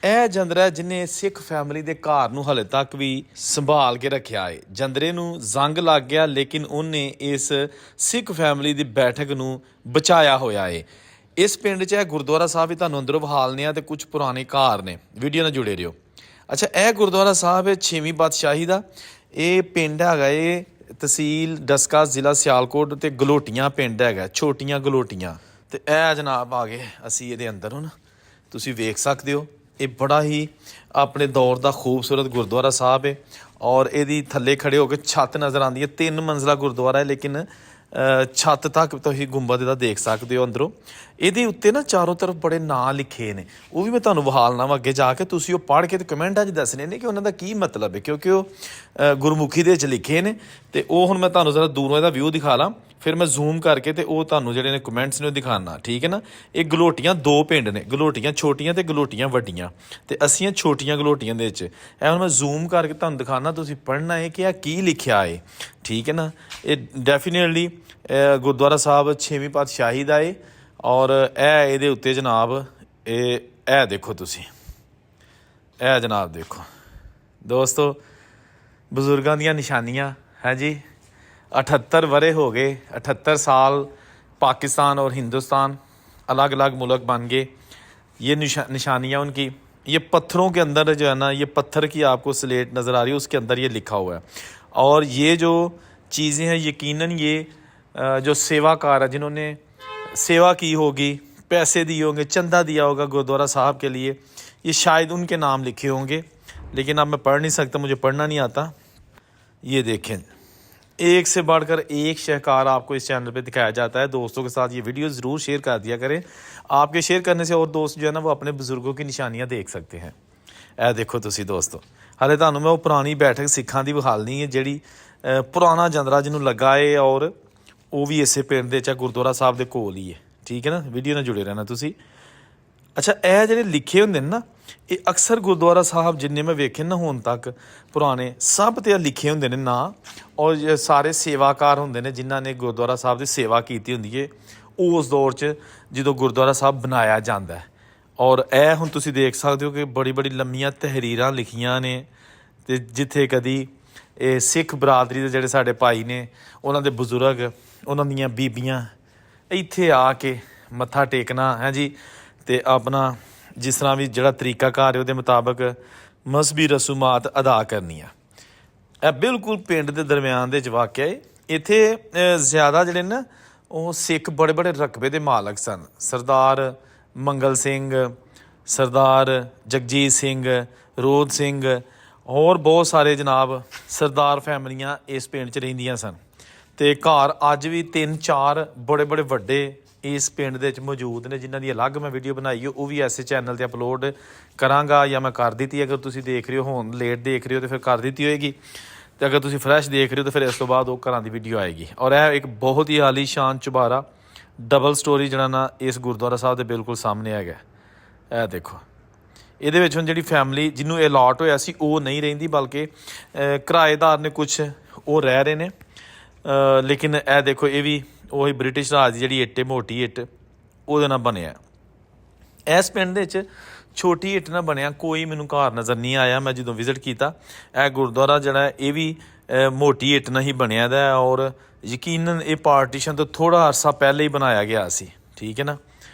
ਇਹ ਜੰਦਰਾ ਜਿਹਨੇ ਸਿੱਖ ਫੈਮਿਲੀ ਦੇ ਘਰ ਨੂੰ ਹਲੇ ਤੱਕ ਵੀ ਸੰਭਾਲ ਕੇ ਰੱਖਿਆ ਹੈ। ਜੰਦਰੇ ਨੂੰ ਜ਼ੰਗ ਲੱਗ ਗਿਆ ਲੇਕਿਨ ਉਹਨੇ ਇਸ ਸਿੱਖ ਫੈਮਿਲੀ ਦੀ ਬੈਠਕ ਨੂੰ ਬਚਾਇਆ ਹੋਇਆ ਹੈ। ਇਸ ਪਿੰਡ 'ਚ ਇਹ ਗੁਰਦੁਆਰਾ ਸਾਹਿਬ ਵੀ ਤੁਹਾਨੂੰ ਅੰਦਰੋਂ ਵਿਖਾਲਨੇ ਆ ਤੇ ਕੁਝ ਪੁਰਾਣੇ ਘਰ ਨੇ। ਵੀਡੀਓ ਨਾਲ ਜੁੜੇ ਰਹੋ। ਅੱਛਾ, ਇਹ ਗੁਰਦੁਆਰਾ ਸਾਹਿਬ ਹੈ 6ਵੀਂ ਪਾਤਸ਼ਾਹੀ ਦਾ। ਇਹ ਪਿੰਡ ਹੈਗਾ ਇਹ ਤਹਿਸੀਲ ਡਸਕਾ, ਜ਼ਿਲ੍ਹਾ ਸਿਆਲਕੋਟ ਤੇ ਗਲੋਟੀਆਂ ਪਿੰਡ ਹੈਗਾ, ਛੋਟੀਆਂ ਗਲੋਟੀਆਂ। ਤੇ ਇਹ ਜਨਾਬ ਆ ਗਏ ਅਸੀਂ ਇਹਦੇ ਅੰਦਰ। ਹੁਣ ਤੁਸੀਂ ਵੇਖ ਸਕਦੇ ਹੋ ਇਹ ਬੜਾ ਹੀ ਆਪਣੇ ਦੌਰ ਦਾ ਖੂਬਸੂਰਤ ਗੁਰਦੁਆਰਾ ਸਾਹਿਬ ਹੈ ਔਰ ਇਹਦੀ ਥੱਲੇ ਖੜੇ ਹੋ ਕੇ ਛੱਤ ਨਜ਼ਰ ਆਉਂਦੀ ਹੈ। 3 ਮੰਜ਼ਲਾ ਗੁਰਦੁਆਰਾ ਹੈ ਲੇਕਿਨ ਛੱਤ ਤੱਕ ਤੁਸੀਂ ਗੁੰਬਦ ਇਹਦਾ ਦੇਖ ਸਕਦੇ ਹੋ ਅੰਦਰੋਂ। ਇਹਦੇ ਉੱਤੇ ਨਾ ਚਾਰੋਂ ਤਰਫ ਬੜੇ ਨਾਂ ਲਿਖੇ ਨੇ, ਉਹ ਵੀ ਮੈਂ ਤੁਹਾਨੂੰ ਵਿਖਾਲਣਾ ਵਾ ਅੱਗੇ ਜਾ ਕੇ। ਤੁਸੀਂ ਉਹ ਪੜ੍ਹ ਕੇ ਤੇ ਕਮੈਂਟਾਂ 'ਚ ਦੱਸਣੇ ਨੇ ਕਿ ਉਹਨਾਂ ਦਾ ਕੀ ਮਤਲਬ ਹੈ, ਕਿਉਂਕਿ ਉਹ ਗੁਰਮੁਖੀ ਦੇ ਵਿੱਚ ਲਿਖੇ ਨੇ। ਤੇ ਉਹ ਹੁਣ ਮੈਂ ਤੁਹਾਨੂੰ ਜ਼ਰਾ ਦੂਰੋਂ ਇਹਦਾ ਵਿਊ ਦਿਖਾ ਲਾਂ, ਫਿਰ ਮੈਂ ਜ਼ੂਮ ਕਰਕੇ ਤੇ ਉਹ ਤੁਹਾਨੂੰ ਜਿਹੜੇ ਨੇ ਕਮੈਂਟਸ ਨੇ ਉਹ ਦਿਖਾਉਣਾ, ਠੀਕ ਹੈ ਨਾ। ਇਹ ਗਲੋਟੀਆਂ 2 ਪਿੰਡ ਨੇ, ਗਲੋਟੀਆਂ ਛੋਟੀਆਂ ਤੇ ਗਲੋਟੀਆਂ ਵੱਡੀਆਂ, ਤੇ ਅਸੀਂ ਛੋਟੀਆਂ ਗਲੋਟੀਆਂ ਦੇ ਵਿੱਚ। ਇਹ ਹੁਣ ਮੈਂ ਜ਼ੂਮ ਕਰਕੇ ਤੁਹਾਨੂੰ ਦਿਖਾਉਣਾ, ਤੁਸੀਂ ਪੜ੍ਹਨਾ ਹੈ ਕਿ ਇਹ ਕੀ ਲਿਖਿਆ ਹੈ, ਠੀਕ ਹੈ ਨਾ। ਇਹ ਡੈਫੀਨੇਟਲੀ ਗੁਰਦੁਆਰਾ ਸਾਹਿਬ 6ਵੀਂ ਪਾਤਸ਼ਾਹੀ ਦਾ ਹੈ ਔਰ ਇਹ ਇਹਦੇ ਉੱਤੇ ਜਨਾਬ ਇਹ ਦੇਖੋ ਤੁਸੀਂ, ਇਹ ਜਨਾਬ ਦੇਖੋ ਦੋਸਤੋ, ਬਜ਼ੁਰਗਾਂ ਦੀਆਂ ਨਿਸ਼ਾਨੀਆਂ ਹੈ ਜੀ। 78 ਵਰੇ हो गए, 78 साल पाकिस्तान और हिंदुस्तान अलग अलग मुल्क बन गए। ये निशानियाँ उनकी, ये पत्थरों के अंदर जो है ना, ये पत्थर की आपको स्लेट नज़र आ रही है, उसके अंदर ये लिखा हुआ है। और ये जो चीज़ें हैं यकीनन ये जो सेवाकार है, जिन्होंने सेवा की होगी, पैसे दिए होंगे, चंदा दिया होगा गुरुद्वारा साहब के लिए, ये शायद उनके नाम लिखे होंगे। लेकिन अब मैं पढ़ नहीं सकता, मुझे पढ़ना नहीं आता। ये देखें, एक से बढ़कर एक शाहकार आपको इस चैनल पे दिखाया जाता है। दोस्तों के साथ ये वीडियो ज़रूर शेयर कर दिया करें। आपके शेयर करने से और दोस्त जो है ना वो अपने बुजुर्गों की निशानियाँ देख सकते हैं। ਇਹ ਦੇਖੋ ਤੁਸੀਂ ਦੋਸਤੋ, ਹਾਲੇ ਤੁਹਾਨੂੰ ਮੈਂ ਉਹ ਪੁਰਾਣੀ ਬੈਠਕ ਸਿੱਖਾਂ ਦੀ ਵਿਖਾਲਣੀ ਹੈ ਜਿਹੜੀ ਪੁਰਾਣਾ ਜੰਦਰਾ ਜਿਹਨੂੰ ਲੱਗਾ ਏ, ਔਰ ਉਹ ਵੀ ਇਸੇ ਪਿੰਡ ਦੇ 'ਚ ਗੁਰਦੁਆਰਾ ਸਾਹਿਬ ਦੇ ਕੋਲ ਹੀ ਹੈ, ਠੀਕ ਹੈ ਨਾ। ਵੀਡੀਓ ਨਾਲ ਜੁੜੇ ਰਹਿਣਾ ਤੁਸੀਂ। ਅੱਛਾ, ਇਹ ਜਿਹੜੇ ਲਿਖੇ ਹੁੰਦੇ ਨੇ ਨਾ, ਇਹ ਅਕਸਰ ਗੁਰਦੁਆਰਾ ਸਾਹਿਬ ਜਿੰਨੇ ਮੈਂ ਵੇਖੇ ਨਾ ਹੁਣ ਤੱਕ ਪੁਰਾਣੇ, ਸਭ 'ਤੇ ਲਿਖੇ ਹੁੰਦੇ ਨੇ ਨਾਂ, ਔਰ ਸਾਰੇ ਸੇਵਾਕਾਰ ਹੁੰਦੇ ਨੇ ਜਿਨ੍ਹਾਂ ਨੇ ਗੁਰਦੁਆਰਾ ਸਾਹਿਬ ਦੀ ਸੇਵਾ ਕੀਤੀ ਹੁੰਦੀ ਹੈ ਉਸ ਦੌਰ 'ਚ ਜਦੋਂ ਗੁਰਦੁਆਰਾ ਸਾਹਿਬ ਬਣਾਇਆ ਜਾਂਦਾ। ਔਰ ਇਹ ਹੁਣ ਤੁਸੀਂ ਦੇਖ ਸਕਦੇ ਹੋ ਕਿ ਬੜੀ ਬੜੀ ਲੰਮੀਆਂ ਤਹਿਰੀਰਾਂ ਲਿਖੀਆਂ ਨੇ, ਅਤੇ ਜਿੱਥੇ ਕਦੀ ਇਹ ਸਿੱਖ ਬਰਾਦਰੀ ਦੇ ਜਿਹੜੇ ਸਾਡੇ ਭਾਈ ਨੇ, ਉਹਨਾਂ ਦੇ ਬਜ਼ੁਰਗ, ਉਹਨਾਂ ਦੀਆਂ ਬੀਬੀਆਂ ਇੱਥੇ ਆ ਕੇ ਮੱਥਾ ਟੇਕਣਾ ਹੈ ਜੀ, ਅਤੇ ਆਪਣਾ ਜਿਸ ਤਰ੍ਹਾਂ ਵੀ ਜਿਹੜਾ ਤਰੀਕਾਕਾਰ ਹੈ ਉਹਦੇ ਮੁਤਾਬਕ ਮਜ਼ਹਬੀ ਰਸੂਮਾਤ ਅਦਾ ਕਰਨੀਆਂ। ਇਹ ਬਿਲਕੁਲ ਪਿੰਡ ਦੇ ਦਰਮਿਆਨ ਦੇ ਵਿੱਚ ਵਾਕਿਆ ਹੈ। ਇੱਥੇ ਜ਼ਿਆਦਾ ਜਿਹੜੇ ਨਾ ਉਹ ਸਿੱਖ ਬੜੇ ਬੜੇ ਰਕਬੇ ਦੇ ਮਾਲਕ ਸਨ। ਸਰਦਾਰ ਮੰਗਲ ਸਿੰਘ, ਸਰਦਾਰ ਜਗਜੀਤ ਸਿੰਘ, ਰੋਧ ਸਿੰਘ, ਹੋਰ ਬਹੁਤ ਸਾਰੇ ਜਨਾਬ ਸਰਦਾਰ ਫੈਮਲੀਆਂ ਇਸ ਪਿੰਡ 'ਚ ਰਹਿੰਦੀਆਂ ਸਨ। ਅਤੇ ਘਰ ਅੱਜ ਵੀ 3-4 ਬੜੇ ਬੜੇ ਵੱਡੇ ਇਸ ਪਿੰਡ ਦੇ ਵਿੱਚ ਮੌਜੂਦ ਨੇ, ਜਿਨ੍ਹਾਂ ਦੀ ਅਲੱਗ ਮੈਂ ਵੀਡੀਓ ਬਣਾਈ ਹੈ, ਉਹ ਵੀ ਐਸੇ ਚੈਨਲ 'ਤੇ ਅਪਲੋਡ ਕਰਾਂਗਾ, ਜਾਂ ਮੈਂ ਕਰ ਦਿੱਤੀ। ਅਗਰ ਤੁਸੀਂ ਦੇਖ ਰਹੇ ਹੋ ਹੁਣ ਲੇਟ ਦੇਖ ਰਹੇ ਹੋ ਤਾਂ ਫਿਰ ਕਰ ਦਿੱਤੀ ਹੋਏਗੀ, ਅਤੇ ਅਗਰ ਤੁਸੀਂ ਫਰੈਸ਼ ਦੇਖ ਰਹੇ ਹੋ ਤਾਂ ਫਿਰ ਇਸ ਤੋਂ ਬਾਅਦ ਉਹ ਘਰਾਂ ਦੀ ਵੀਡੀਓ ਆਏਗੀ। ਔਰ ਇਹ ਇੱਕ ਬਹੁਤ ਹੀ ਆਲੀਸ਼ਾਨ ਚੁਬਾਰਾ ਡਬਲ ਸਟੋਰੀ ਜਿਹੜਾ ਨਾ ਇਸ ਗੁਰਦੁਆਰਾ ਸਾਹਿਬ ਦੇ ਬਿਲਕੁਲ ਸਾਹਮਣੇ ਹੈਗਾ। ਇਹ ਦੇਖੋ, ਇਹਦੇ ਵਿੱਚ ਹੁਣ ਜਿਹੜੀ ਫੈਮਿਲੀ ਜਿਹਨੂੰ ਅਲਾਟ ਹੋਇਆ ਸੀ ਉਹ ਨਹੀਂ ਰਹਿੰਦੀ, ਬਲਕਿ ਕਿਰਾਏਦਾਰ ਨੇ ਕੁਛ ਉਹ ਰਹਿ ਰਹੇ ਨੇ। ਲੇਕਿਨ ਇਹ ਦੇਖੋ, ਇਹ ਵੀ ਉਹੀ ਬ੍ਰਿਟਿਸ਼ ਰਾਜ ਦੀ ਜਿਹੜੀ ਇੱਟ, ਮੋਟੀ ਇੱਟ, ਉਹਦੇ ਨਾਲ ਬਣਿਆ। ਇਸ ਪਿੰਡ ਦੇ ਵਿੱਚ ਛੋਟੀ ਇੱਟ ਨਾਲ ਬਣਿਆ ਕੋਈ ਮੈਨੂੰ ਘਰ ਨਜ਼ਰ ਨਹੀਂ ਆਇਆ ਮੈਂ ਜਦੋਂ ਵਿਜ਼ਿਟ ਕੀਤਾ। ਇਹ ਗੁਰਦੁਆਰਾ ਜਿਹੜਾ ਇਹ ਵੀ ਮੋਟੀ ਇੱਟ ਨਾਲ ਹੀ ਬਣਿਆ ਦਾ, ਔਰ ਯਕੀਨਨ ਇਹ ਪਾਰਟੀਸ਼ਨ ਤੋਂ ਥੋੜ੍ਹਾ ਅਰਸਾ ਪਹਿਲੇ ਹੀ ਬਣਾਇਆ ਗਿਆ ਸੀ, ਠੀਕ ਹੈ ਨਾ।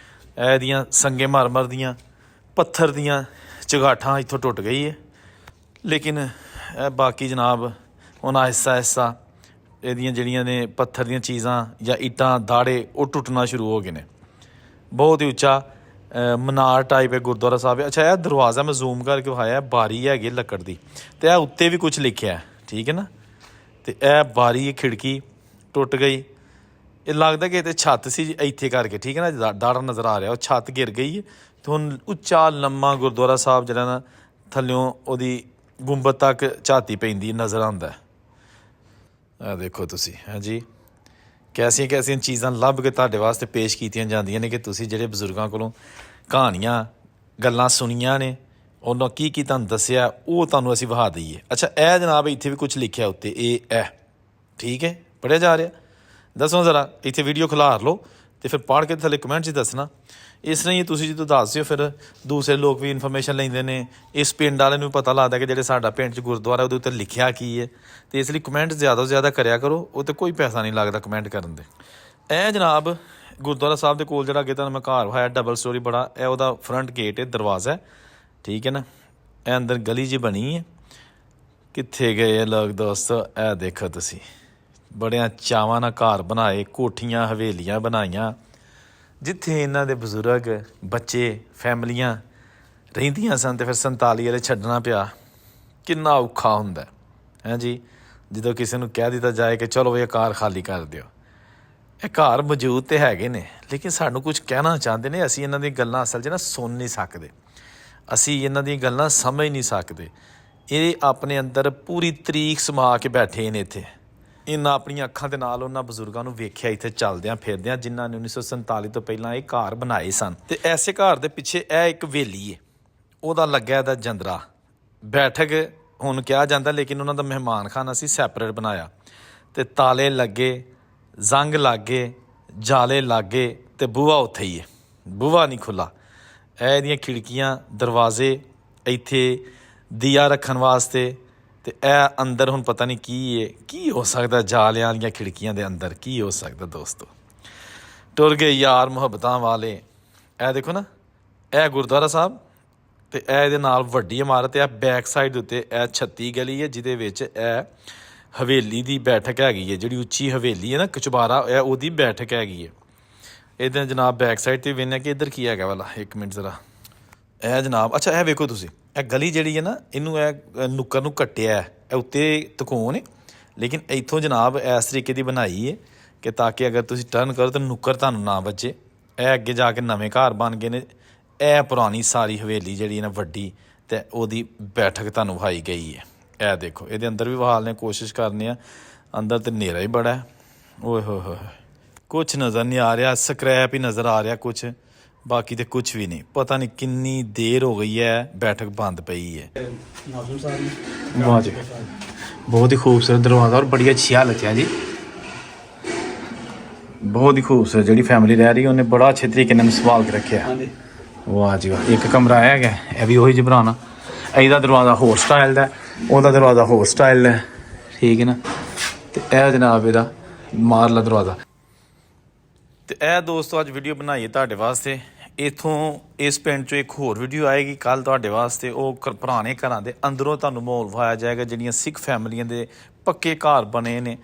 ਇਹਦੀਆਂ ਸੰਗੇ ਮਰਮਰ ਦੀਆਂ ਪੱਥਰ ਦੀਆਂ ਚੁਗਾਠਾਂ ਇੱਥੋਂ ਟੁੱਟ ਗਈ ਹੈ, ਲੇਕਿਨ ਬਾਕੀ ਜਨਾਬ ਹੁਣ ਆਹਿਸਤਾ ਆਹਿਸਤਾ ਇਹਦੀਆਂ ਜਿਹੜੀਆਂ ਨੇ ਪੱਥਰ ਦੀਆਂ ਚੀਜ਼ਾਂ ਜਾਂ ਇੱਟਾਂ ਦਾੜੇ ਉਹ ਟੁੱਟਣਾ ਸ਼ੁਰੂ ਹੋ ਗਏ ਨੇ। ਬਹੁਤ ਹੀ ਉੱਚਾ ਮਨਾਰ ਟਾਈਪ ਹੈ ਗੁਰਦੁਆਰਾ ਸਾਹਿਬ। ਅੱਛਾ, ਇਹ ਦਰਵਾਜ਼ਾ ਮੈਂ ਜ਼ੂਮ ਕਰਕੇ ਵਿਖਾਇਆ, ਬਾਰੀ ਹੈਗੀ ਲੱਕੜ ਦੀ, ਅਤੇ ਇਹ ਉੱਤੇ ਵੀ ਕੁਛ ਲਿਖਿਆ, ਠੀਕ ਹੈ ਨਾ। ਅਤੇ ਇਹ ਬਾਰੀ, ਇਹ ਖਿੜਕੀ ਟੁੱਟ ਗਈ। ਇਹ ਲੱਗਦਾ ਕਿ ਇਹ ਛੱਤ ਸੀ ਇੱਥੇ ਕਰਕੇ, ਠੀਕ ਹੈ ਨਾ, ਦਾੜਾ ਨਜ਼ਰ ਆ ਰਿਹਾ, ਉਹ ਛੱਤ ਗਿਰ ਗਈ ਹੈ। ਅਤੇ ਹੁਣ ਉੱਚਾ ਲੰਮਾ ਗੁਰਦੁਆਰਾ ਸਾਹਿਬ ਜਿਹੜਾ ਨਾ ਥੱਲਿਓਂ ਉਹਦੀ ਗੁੰਬਦ ਤੱਕ ਝਾਤੀ ਪੈਂਦੀ ਨਜ਼ਰ ਆਉਂਦਾ। ਇਹ ਦੇਖੋ ਤੁਸੀਂ, ਹਾਂਜੀ, ਕੈਸੀਆਂ ਕੈਸੀਆਂ ਚੀਜ਼ਾਂ ਲੱਭ ਕੇ ਤੁਹਾਡੇ ਵਾਸਤੇ ਪੇਸ਼ ਕੀਤੀਆਂ ਜਾਂਦੀਆਂ ਨੇ ਕਿ ਤੁਸੀਂ ਜਿਹੜੇ ਬਜ਼ੁਰਗਾਂ ਕੋਲੋਂ ਕਹਾਣੀਆਂ ਗੱਲਾਂ ਸੁਣੀਆਂ ਨੇ, ਉਹਨਾਂ ਕੀ ਕੀ ਤੁਹਾਨੂੰ ਦੱਸਿਆ, ਉਹ ਤੁਹਾਨੂੰ ਅਸੀਂ ਵਿਖਾ ਦਈਏ। ਅੱਛਾ, ਇਹ ਜਨਾਬ ਇੱਥੇ ਵੀ ਕੁਛ ਲਿਖਿਆ ਉੱਤੇ, ਇਹ ਠੀਕ ਹੈ, ਪੜ੍ਹਿਆ ਜਾ ਰਿਹਾ। ਦੱਸੋ ਜ਼ਰਾ, ਇੱਥੇ ਵੀਡੀਓ ਖਿਲਾਰ ਲਓ ਅਤੇ ਫਿਰ ਪੜ੍ਹ ਕੇ ਥੱਲੇ ਕਮੈਂਟ 'ਚ ਦੱਸਣਾ ਇਸ ਲਈ ਤੁਸੀਂ ਜਦੋਂ ਦੱਸ ਦਿਓ ਫਿਰ ਦੂਸਰੇ ਲੋਕ ਵੀ ਇਨਫੋਰਮੇਸ਼ਨ ਲੈਂਦੇ ਨੇ। ਇਸ ਪਿੰਡ ਵਾਲੇ ਨੂੰ ਪਤਾ ਲੱਗਦਾ ਕਿ ਜਿਹੜੇ ਸਾਡਾ ਪਿੰਡ 'ਚ ਗੁਰਦੁਆਰਾ ਉਹਦੇ ਉੱਤੇ ਲਿਖਿਆ ਕੀ ਹੈ। ਅਤੇ ਇਸ ਲਈ ਕਮੈਂਟ ਜ਼ਿਆਦਾ ਤੋਂ ਜ਼ਿਆਦਾ ਕਰਿਆ ਕਰੋ। ਉਹ 'ਤੇ ਕੋਈ ਪੈਸਾ ਨਹੀਂ ਲੱਗਦਾ ਕਮੈਂਟ ਕਰਨ ਦੇ। ਇਹ ਜਨਾਬ ਗੁਰਦੁਆਰਾ ਸਾਹਿਬ ਦੇ ਕੋਲ ਜਿਹੜਾ ਅੱਗੇ ਤੁਹਾਨੂੰ ਮੈਂ ਘਰ ਵਿਖਾਇਆ ਡਬਲ ਸਟੋਰੀ ਬੜਾ, ਇਹ ਉਹਦਾ ਫਰੰਟ ਗੇਟ ਹੈ, ਦਰਵਾਜ਼ਾ, ਠੀਕ ਹੈ ਨਾ। ਇਹ ਅੰਦਰ ਗਲੀ ਜਿਹੀ ਬਣੀ ਹੈ। ਕਿੱਥੇ ਗਏ ਇਹ ਲੋਕ ਦੋਸਤੋ? ਇਹ ਦੇਖੋ ਤੁਸੀਂ, ਬੜਿਆਂ ਚਾਵਾਂ ਨਾਲ ਘਰ ਬਣਾਏ, ਕੋਠੀਆਂ ਹਵੇਲੀਆਂ ਬਣਾਈਆਂ, ਜਿੱਥੇ ਇਹਨਾਂ ਦੇ ਬਜ਼ੁਰਗ ਬੱਚੇ ਫੈਮਲੀਆਂ ਰਹਿੰਦੀਆਂ ਸਨ। ਅਤੇ ਫਿਰ 47 ਵਾਲੇ ਛੱਡਣਾ ਪਿਆ। ਕਿੰਨਾ ਔਖਾ ਹੁੰਦਾ ਹੈ ਜੀ ਜਦੋਂ ਕਿਸੇ ਨੂੰ ਕਹਿ ਦਿੱਤਾ ਜਾਏ ਕਿ ਚਲੋ ਇਹ ਘਰ ਖਾਲੀ ਕਰ ਦਿਓ। ਇਹ ਘਰ ਮੌਜੂਦ ਤਾਂ ਹੈਗੇ ਨੇ, ਲੇਕਿਨ ਸਾਨੂੰ ਕੁਝ ਕਹਿਣਾ ਚਾਹੁੰਦੇ ਨੇ। ਅਸੀਂ ਇਹਨਾਂ ਦੀਆਂ ਗੱਲਾਂ ਅਸਲ 'ਚ ਨਾ ਸੁਣ ਨਹੀਂ ਸਕਦੇ, ਅਸੀਂ ਇਹਨਾਂ ਦੀਆਂ ਗੱਲਾਂ ਸਮਝ ਨਹੀਂ ਸਕਦੇ। ਇਹ ਆਪਣੇ ਅੰਦਰ ਪੂਰੀ ਤਰੀਕ ਸਮਾ ਕੇ ਬੈਠੇ ਨੇ ਇੱਥੇ। ਇਹਨਾਂ ਆਪਣੀਆਂ ਅੱਖਾਂ ਦੇ ਨਾਲ ਉਹਨਾਂ ਬਜ਼ੁਰਗਾਂ ਨੂੰ ਵੇਖਿਆ ਇੱਥੇ ਚੱਲਦਿਆਂ ਫਿਰਦਿਆਂ, ਜਿਨ੍ਹਾਂ ਨੇ 1947 ਤੋਂ ਪਹਿਲਾਂ ਇਹ ਘਰ ਬਣਾਏ ਸਨ। ਅਤੇ ਐਸੇ ਘਰ ਦੇ ਪਿੱਛੇ ਇਹ ਇੱਕ ਹਵੇਲੀ ਹੈ, ਉਹਦਾ ਲੱਗਿਆ ਇਹਦਾ ਜੰਦਰਾ ਬੈਠਕ ਹੁਣ ਕਿਹਾ ਜਾਂਦਾ, ਲੇਕਿਨ ਉਹਨਾਂ ਦਾ ਮਹਿਮਾਨ ਖਾਨਾ ਅਸੀਂ ਸੈਪਰੇਟ ਬਣਾਇਆ। ਅਤੇ ਤਾਲੇ ਲੱਗੇ, ਜ਼ੰਗ ਲੱਗੇ, ਜਾਲੇ ਲੱਗੇ, ਅਤੇ ਬੂਹਾ ਉੱਥੇ ਹੀ ਹੈ, ਬੂਹਾ ਨਹੀਂ ਖੁੱਲ੍ਹਾ। ਇਹਦੀਆਂ ਖਿੜਕੀਆਂ ਦਰਵਾਜ਼ੇ ਇੱਥੇ ਦੀਆ ਰੱਖਣ ਵਾਸਤੇ। ਅਤੇ ਇਹ ਅੰਦਰ ਹੁਣ ਪਤਾ ਨਹੀਂ ਕੀ ਹੈ, ਕੀ ਹੋ ਸਕਦਾ ਜਾਲਿਆਂ ਵਾਲੀਆਂ ਖਿੜਕੀਆਂ ਦੇ ਅੰਦਰ ਕੀ ਹੋ ਸਕਦਾ ਦੋਸਤੋ। ਟੁਰ ਗਏ ਯਾਰ ਮੁਹੱਬਤਾਂ ਵਾਲੇ। ਇਹ ਦੇਖੋ ਨਾ, ਇਹ ਗੁਰਦੁਆਰਾ ਸਾਹਿਬ, ਅਤੇ ਇਹ ਇਹਦੇ ਨਾਲ ਵੱਡੀ ਇਮਾਰਤ ਹੈ। ਬੈਕ ਸਾਈਡ ਦੇ ਉੱਤੇ ਇਹ 36 ਗਲੀ ਹੈ, ਜਿਹਦੇ ਵਿੱਚ ਇਹ ਹਵੇਲੀ ਦੀ ਬੈਠਕ ਹੈਗੀ ਹੈ। ਜਿਹੜੀ ਉੱਚੀ ਹਵੇਲੀ ਹੈ ਨਾ ਕਚੁਬਾਰਾ, ਇਹ ਉਹਦੀ ਬੈਠਕ ਹੈਗੀ ਹੈ। ਇਹਦੇ ਜਨਾਬ ਬੈਕ ਸਾਈਡ 'ਤੇ ਵੇਖਦੇ ਕਿ ਇੱਧਰ ਕੀ ਹੈਗਾ ਵਾਲਾ, ਇੱਕ ਮਿੰਟ ਜ਼ਰਾ। ਇਹ ਜਨਾਬ ਅੱਛਾ ਇਹ ਵੇਖੋ ਤੁਸੀਂ, ਇਹ ਗਲੀ ਜਿਹੜੀ ਹੈ ਨਾ, ਇਹਨੂੰ ਇਹ ਨੁੱਕਰ ਨੂੰ ਕੱਟਿਆ, ਇਹ ਉੱਤੇ ਤਕੋਨ ਹੈ, ਲੇਕਿਨ ਇੱਥੋਂ ਜਨਾਬ ਇਸ ਤਰੀਕੇ ਦੀ ਬਣਾਈ ਹੈ ਕਿ ਤਾਂ ਕਿ ਅਗਰ ਤੁਸੀਂ ਟਰਨ ਕਰੋ ਤਾਂ ਨੁੱਕਰ ਤੁਹਾਨੂੰ ਨਾ ਵੱਜੇ। ਇਹ ਅੱਗੇ ਜਾ ਕੇ ਨਵੇਂ ਘਰ ਬਣ ਗਏ ਨੇ। ਇਹ ਪੁਰਾਣੀ ਸਾਰੀ ਹਵੇਲੀ ਜਿਹੜੀ ਨਾ ਵੱਡੀ, ਅਤੇ ਉਹਦੀ ਬੈਠਕ ਤੁਹਾਨੂੰ ਵਿਖਾਈ ਗਈ ਹੈ। ਇਹ ਦੇਖੋ, ਇਹਦੇ ਅੰਦਰ ਵੀ ਵਿਖਾਲਣੇ ਕੋਸ਼ਿਸ਼ ਕਰਨੇ ਆ। ਅੰਦਰ ਤਾਂ ਹਨੇਰਾ ਹੀ ਬੜਾ ਹੈ। ਓਏ ਹੋਏ ਹੋਏ, ਕੁਛ ਨਜ਼ਰ ਨਹੀਂ ਆ ਰਿਹਾ, ਸਕ੍ਰੈਪ ਹੀ ਨਜ਼ਰ ਆ ਰਿਹਾ ਕੁਛ, ਬਾਕੀ ਤੇ ਕੁਛ ਵੀ ਨਹੀਂ। ਪਤਾ ਨਹੀਂ ਕਿੰਨੀ ਦੇਰ ਹੋ ਗਈ ਹੈ ਬੈਠਕ ਬੰਦ ਪਈ ਹੈ। ਵਾਹ ਜੀ, ਬਹੁਤ ਹੀ ਖੂਬਸੂਰਤ ਦਰਵਾਜ਼ਾ ਔਰ ਬੜੀ ਅੱਛੀ ਹਾਲਤ ਹੈ ਜੀ, ਬਹੁਤ ਹੀ ਖੂਬਸੂਰਤ। ਜਿਹੜੀ ਫੈਮਿਲੀ ਰਹਿ ਰਹੀ ਉਹਨੇ ਬੜਾ ਅੱਛੇ ਤਰੀਕੇ ਨਾਲ ਸੰਭਾਲ ਕੇ ਰੱਖਿਆ। ਵਾਹ ਜੀ ਵਾਹ। ਇੱਕ ਕਮਰਾ ਹੈਗਾ, ਇਹ ਵੀ ਉਹੀ ਜਿਹਾ ਬਣਾਉਣਾ। ਇਹਦਾ ਦਰਵਾਜ਼ਾ ਹੋਰ ਸਟਾਈਲ ਦਾ, ਉਹਦਾ ਦਰਵਾਜ਼ਾ ਹੋਰ ਸਟਾਈਲ ਦਾ, ਠੀਕ ਹੈ ਨਾ। ਅਤੇ ਇਹ ਜਨਾਬ ਇਹਦਾ ਮਾਰਲਾ ਦਰਵਾਜ਼ਾ। ਅਤੇ ਇਹ ਦੋਸਤੋ ਅੱਜ ਵੀਡੀਓ ਬਣਾਈ ਹੈ ਤੁਹਾਡੇ ਵਾਸਤੇ। ਇੱਥੋਂ ਇਸ ਪਿੰਡ 'ਚੋਂ ਇੱਕ ਹੋਰ ਵੀਡੀਓ ਆਏਗੀ ਕੱਲ੍ਹ ਤੁਹਾਡੇ ਵਾਸਤੇ। ਉਹ ਪੁਰਾਣੇ ਘਰਾਂ ਦੇ ਅੰਦਰੋਂ ਤੁਹਾਨੂੰ ਮਾਹੌਲ ਵਿਖਾਇਆ ਜਾਏਗਾ, ਜਿਹੜੀਆਂ ਸਿੱਖ ਫੈਮਲੀਆਂ ਦੇ ਪੱਕੇ ਘਰ ਬਣੇ ਨੇ।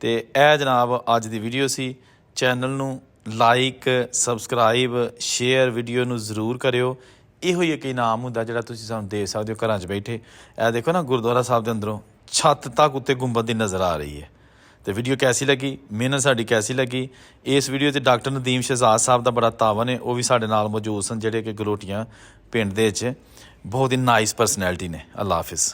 ਅਤੇ ਇਹ ਜਨਾਬ ਅੱਜ ਦੀ ਵੀਡੀਓ ਸੀ। ਚੈਨਲ ਨੂੰ ਲਾਈਕ, ਸਬਸਕ੍ਰਾਈਬ, ਸ਼ੇਅਰ ਵੀਡੀਓ ਨੂੰ ਜ਼ਰੂਰ ਕਰਿਓ। ਇਹੋ ਹੀ ਇੱਕ ਇਨਾਮ ਹੁੰਦਾ ਜਿਹੜਾ ਤੁਸੀਂ ਸਾਨੂੰ ਦੇ ਸਕਦੇ ਹੋ ਘਰਾਂ 'ਚ ਬੈਠੇ। ਇਹ ਦੇਖੋ ਨਾ ਗੁਰਦੁਆਰਾ ਸਾਹਿਬ ਦੇ ਅੰਦਰੋਂ ਛੱਤ ਤੱਕ ਉੱਤੇ ਗੁੰਬਦ ਦੀ ਨਜ਼ਰ ਆ ਰਹੀ ਹੈ। ਅਤੇ ਵੀਡੀਓ ਕੈਸੀ ਲੱਗੀ, ਮਿਹਨਤ ਸਾਡੀ ਕੈਸੀ ਲੱਗੀ। ਇਸ ਵੀਡੀਓ 'ਤੇ ਡਾਕਟਰ ਨਦੀਮ ਸ਼ਹਿਜ਼ਾਦ ਸਾਹਿਬ ਦਾ ਬੜਾ ਤਾਵਨ ਹੈ। ਉਹ ਵੀ ਸਾਡੇ ਨਾਲ ਮੌਜੂਦ ਸਨ, ਜਿਹੜੇ ਕਿ ਗਲੋਟੀਆਂ ਪਿੰਡ ਦੇ ਵਿੱਚ ਬਹੁਤ ਹੀ ਨਾਈਸ ਪਰਸਨੈਲਿਟੀ ਨੇ। ਅੱਲਾ ਹਾਫਿਜ਼।